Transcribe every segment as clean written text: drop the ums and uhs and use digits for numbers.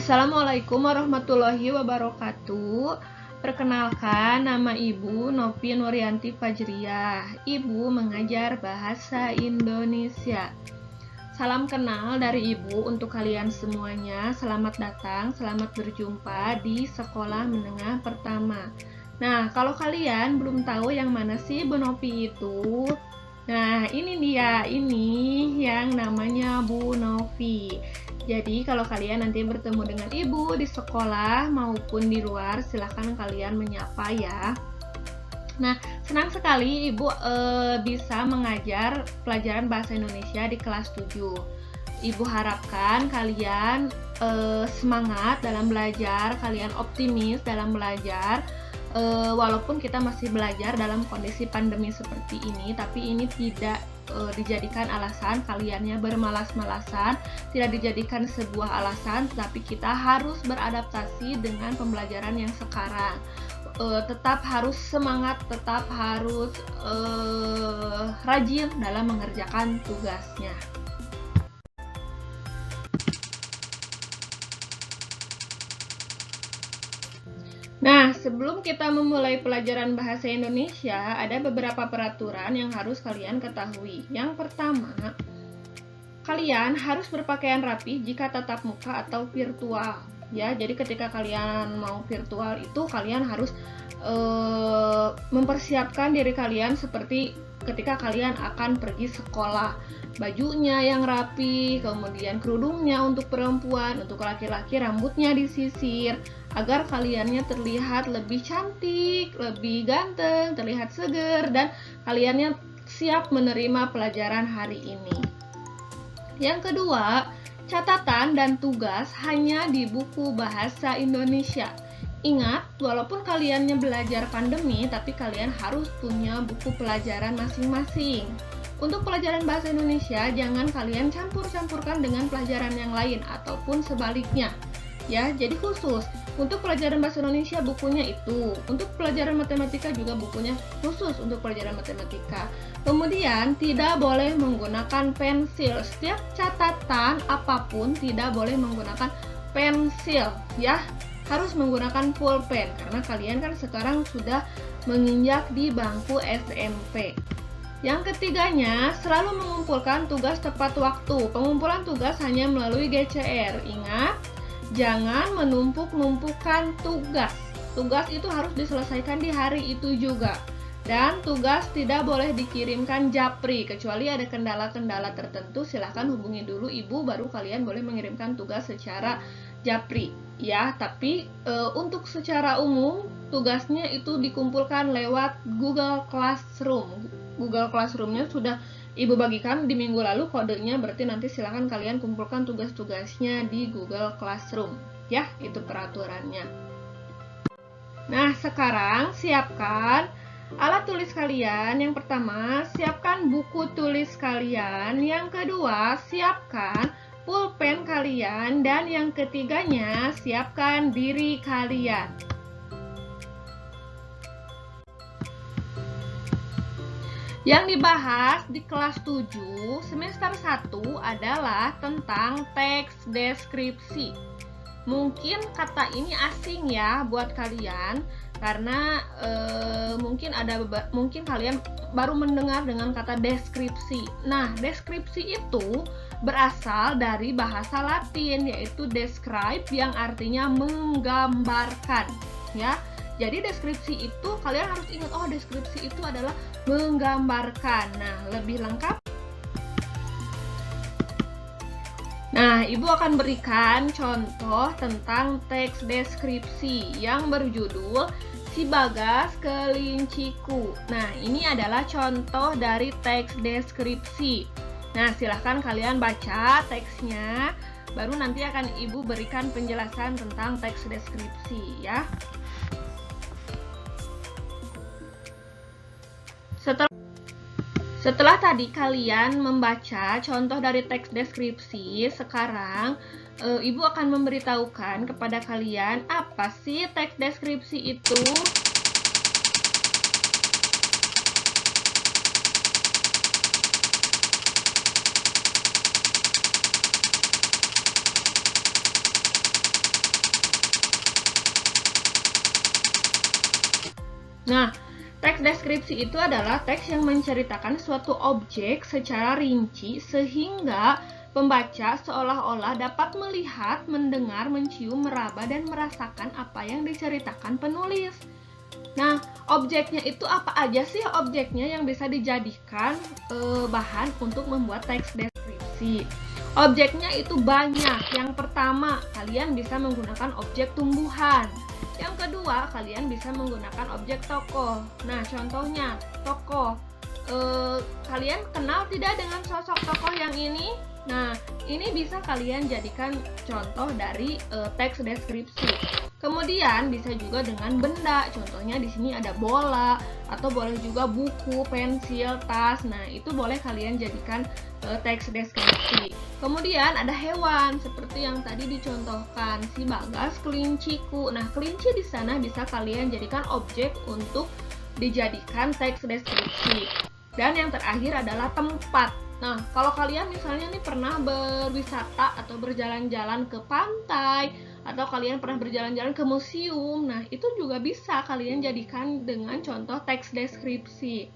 Assalamualaikum warahmatullahi wabarakatuh. Perkenalkan, nama Ibu Novi Nuryanti Fajriyah. Ibu mengajar bahasa Indonesia. Salam kenal dari Ibu untuk kalian semuanya. Selamat datang, selamat berjumpa di sekolah menengah pertama. Nah, kalau kalian belum tahu yang mana sih Bu Novi itu, nah ini dia, ini yang namanya Bu Novi. Jadi kalau kalian nanti bertemu dengan ibu di sekolah maupun di luar, silahkan kalian menyapa ya. Nah, senang sekali ibu bisa mengajar pelajaran bahasa Indonesia di kelas 7. Ibu harapkan kalian semangat dalam belajar, kalian optimis dalam belajar. Walaupun kita masih belajar dalam kondisi pandemi seperti ini, tapi ini tidak dijadikan alasan kaliannya bermalas-malasan, tidak dijadikan sebuah alasan, tapi kita harus beradaptasi dengan pembelajaran yang sekarang. Tetap harus semangat, tetap harus rajin dalam mengerjakan tugasnya. Nah, sebelum kita memulai pelajaran bahasa Indonesia, ada beberapa peraturan yang harus kalian ketahui. Yang pertama, kalian harus berpakaian rapi jika tatap muka atau virtual. Ya, jadi ketika kalian mau virtual itu kalian harus mempersiapkan diri kalian seperti ketika kalian akan pergi sekolah. Bajunya yang rapi, kemudian kerudungnya untuk perempuan, untuk laki-laki rambutnya disisir, agar kaliannya terlihat lebih cantik, lebih ganteng, terlihat seger, dan kaliannya siap menerima pelajaran hari ini. Yang kedua, catatan dan tugas hanya di buku bahasa Indonesia. Ingat, walaupun kaliannya belajar pandemi, tapi kalian harus punya buku pelajaran masing-masing. Untuk pelajaran bahasa Indonesia, jangan kalian campur-campurkan dengan pelajaran yang lain ataupun sebaliknya. Ya, jadi khusus untuk pelajaran bahasa Indonesia bukunya itu, untuk pelajaran matematika juga bukunya khusus untuk pelajaran matematika. Kemudian tidak boleh menggunakan pensil. Setiap catatan apapun tidak boleh menggunakan pensil, ya. Harus menggunakan pulpen karena kalian kan sekarang sudah menginjak di bangku SMP. Yang ketiganya, selalu mengumpulkan tugas tepat waktu. Pengumpulan tugas hanya melalui GCR. Ingat, jangan menumpuk-numpukan tugas. Tugas itu harus diselesaikan di hari itu juga. Dan tugas tidak boleh dikirimkan japri. Kecuali ada kendala-kendala tertentu, silahkan hubungi dulu ibu, baru kalian boleh mengirimkan tugas secara japri. Ya, tapi untuk secara umum, tugasnya itu dikumpulkan lewat Google Classroom. Google Classroom-nya sudah Ibu bagikan di minggu lalu kodenya, berarti nanti silahkan kalian kumpulkan tugas-tugasnya di Google Classroom. Ya, itu peraturannya. Nah, sekarang siapkan alat tulis kalian. Yang pertama, siapkan buku tulis kalian. Yang kedua, siapkan pulpen kalian. Dan yang ketiganya, siapkan diri kalian. Yang dibahas di kelas 7 semester 1 adalah tentang teks deskripsi. Mungkin kata ini asing ya buat kalian karena mungkin kalian baru mendengar dengan kata deskripsi. Nah, deskripsi itu berasal dari bahasa Latin yaitu describe yang artinya menggambarkan, ya. Jadi deskripsi itu kalian harus ingat, oh deskripsi itu adalah menggambarkan. Nah, lebih lengkap. Nah, Ibu akan berikan contoh tentang teks deskripsi yang berjudul Si Bagas Kelinciku. Nah, ini adalah contoh dari teks deskripsi. Nah, silahkan kalian baca teksnya, baru nanti akan Ibu berikan penjelasan tentang teks deskripsi ya. Setelah tadi kalian membaca contoh dari teks deskripsi, sekarang Ibu akan memberitahukan kepada kalian apa sih teks deskripsi itu. Nah, teks deskripsi itu adalah teks yang menceritakan suatu objek secara rinci sehingga pembaca seolah-olah dapat melihat, mendengar, mencium, meraba, dan merasakan apa yang diceritakan penulis. Nah, objeknya itu apa aja sih objeknya yang bisa dijadikan bahan untuk membuat teks deskripsi? Objeknya itu banyak. Yang pertama, kalian bisa menggunakan objek tumbuhan. Yang kedua, kalian bisa menggunakan objek tokoh. Nah, contohnya tokoh. Kalian kenal tidak dengan sosok tokoh yang ini? Nah, ini bisa kalian jadikan contoh dari teks deskripsi. Kemudian bisa juga dengan benda. Contohnya di sini ada bola atau boleh juga buku, pensil, tas. Nah, itu boleh kalian jadikan teks deskripsi. Kemudian ada hewan seperti yang tadi dicontohkan, si Bagas kelinciku. Nah, kelinci di sana bisa kalian jadikan objek untuk dijadikan teks deskripsi. Dan yang terakhir adalah tempat. Nah, kalau kalian misalnya nih pernah berwisata atau berjalan-jalan ke pantai, atau kalian pernah berjalan-jalan ke museum, nah itu juga bisa kalian jadikan dengan contoh teks deskripsi.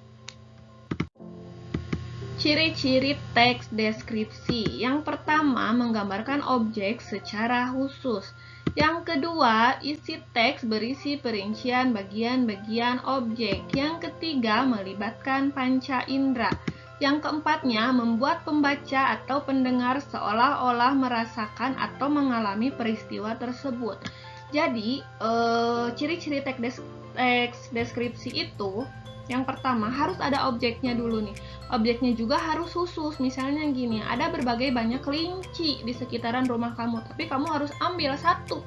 Ciri-ciri teks deskripsi. Yang pertama, menggambarkan objek secara khusus. Yang kedua, isi teks berisi perincian bagian-bagian objek. Yang ketiga, melibatkan panca indera. Yang keempatnya, membuat pembaca atau pendengar seolah-olah merasakan atau mengalami peristiwa tersebut. Jadi, ciri-ciri teks deskripsi itu, yang pertama harus ada objeknya dulu nih. Objeknya juga harus khusus. Misalnya gini, ada berbagai banyak kelinci di sekitaran rumah kamu, tapi kamu harus ambil satu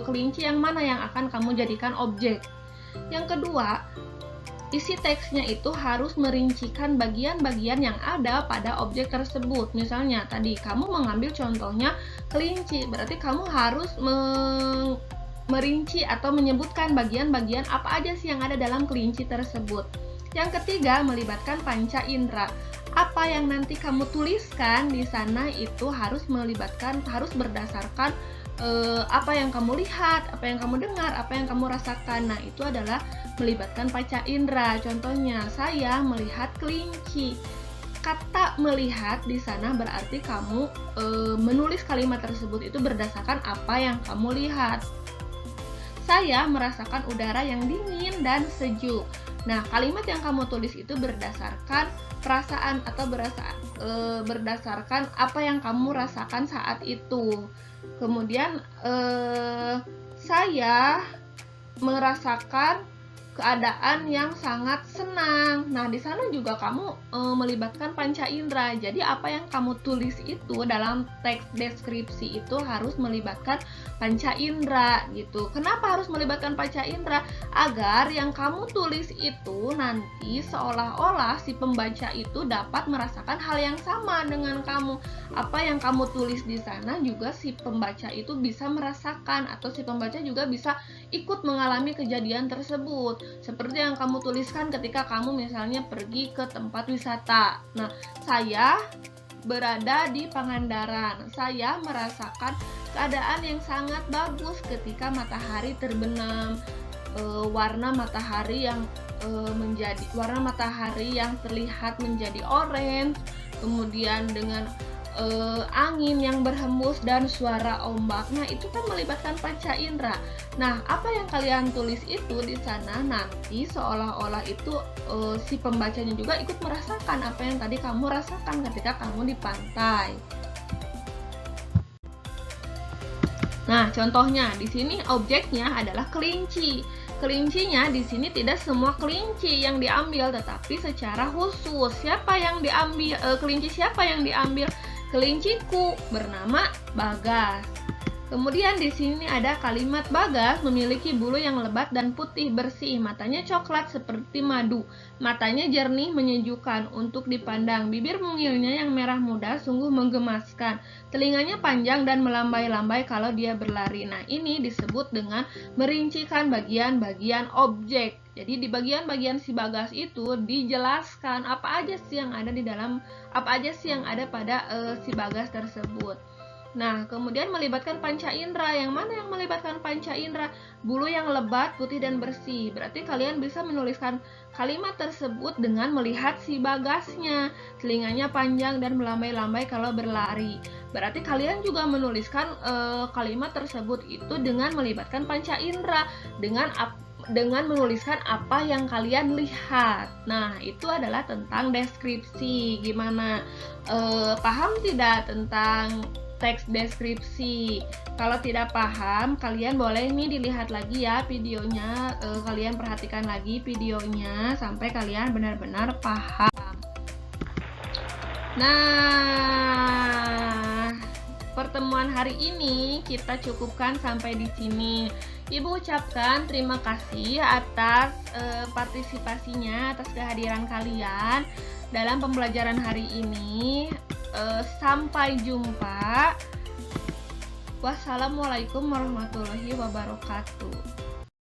kelinci yang mana yang akan kamu jadikan objek. Yang kedua, isi teksnya itu harus merincikan bagian-bagian yang ada pada objek tersebut. Misalnya tadi kamu mengambil contohnya kelinci, berarti kamu harus merinci atau menyebutkan bagian-bagian apa aja sih yang ada dalam kelinci tersebut. Yang ketiga, melibatkan panca indera. Apa yang nanti kamu tuliskan di sana itu harus berdasarkan apa yang kamu lihat, apa yang kamu dengar, apa yang kamu rasakan. Nah, itu adalah melibatkan panca indera. Contohnya, saya melihat kelinci. Kata melihat di sana berarti kamu menulis kalimat tersebut itu berdasarkan apa yang kamu lihat. Saya merasakan udara yang dingin dan sejuk. Nah, kalimat yang kamu tulis itu berdasarkan perasaan atau berdasarkan apa yang kamu rasakan saat itu. Kemudian saya merasakan keadaan yang sangat senang. Nah, di sana juga kamu melibatkan panca indera. Jadi apa yang kamu tulis itu dalam teks deskripsi itu harus melibatkan panca indera gitu. Kenapa harus melibatkan panca indera? Agar yang kamu tulis itu nanti seolah-olah si pembaca itu dapat merasakan hal yang sama dengan kamu. Apa yang kamu tulis di sana juga si pembaca itu bisa merasakan, atau si pembaca juga bisa ikut mengalami kejadian tersebut. Seperti yang kamu tuliskan ketika kamu misalnya pergi ke tempat wisata. Nah, saya berada di Pangandaran. Saya merasakan keadaan yang sangat bagus ketika matahari terbenam. Warna matahari yang terlihat menjadi orange, kemudian dengan angin yang berhembus dan suara ombak. Nah, itu kan melibatkan panca indera. Nah, apa yang kalian tulis itu di sana nanti seolah-olah itu si pembacanya juga ikut merasakan apa yang tadi kamu rasakan ketika kamu di pantai. Nah, contohnya di sini objeknya adalah kelinci. Kelincinya di sini tidak semua kelinci yang diambil, tetapi secara khusus. Siapa yang diambil? Kelinci siapa yang diambil? Kelinciku bernama Bagas. Kemudian di sini ada kalimat Bagas memiliki bulu yang lebat dan putih bersih, matanya coklat seperti madu, matanya jernih menyejukkan untuk dipandang, bibir mungilnya yang merah muda sungguh menggemaskan, telinganya panjang dan melambai-lambai kalau dia berlari. Nah, ini disebut dengan merincikan bagian-bagian objek. Jadi di bagian-bagian si Bagas itu dijelaskan apa aja sih yang ada di dalam, apa aja sih yang ada pada si Bagas tersebut. Nah, kemudian melibatkan panca indera. Yang mana yang melibatkan panca indera? Bulu yang lebat, putih, dan bersih. Berarti kalian bisa menuliskan kalimat tersebut dengan melihat si Bagasnya. Telinganya panjang dan melambai-lambai kalau berlari. Berarti kalian juga menuliskan kalimat tersebut itu dengan melibatkan panca indera. Dengan menuliskan apa yang kalian lihat. Nah, itu adalah tentang deskripsi. Gimana? Paham tidak tentang teks deskripsi? Kalau tidak paham, kalian boleh nih dilihat lagi ya videonya, kalian perhatikan lagi videonya sampai kalian benar-benar paham. Nah, pertemuan hari ini kita cukupkan sampai di sini. Ibu ucapkan terima kasih atas partisipasinya, atas kehadiran kalian dalam pembelajaran hari ini. Sampai jumpa. Wassalamualaikum warahmatullahi wabarakatuh.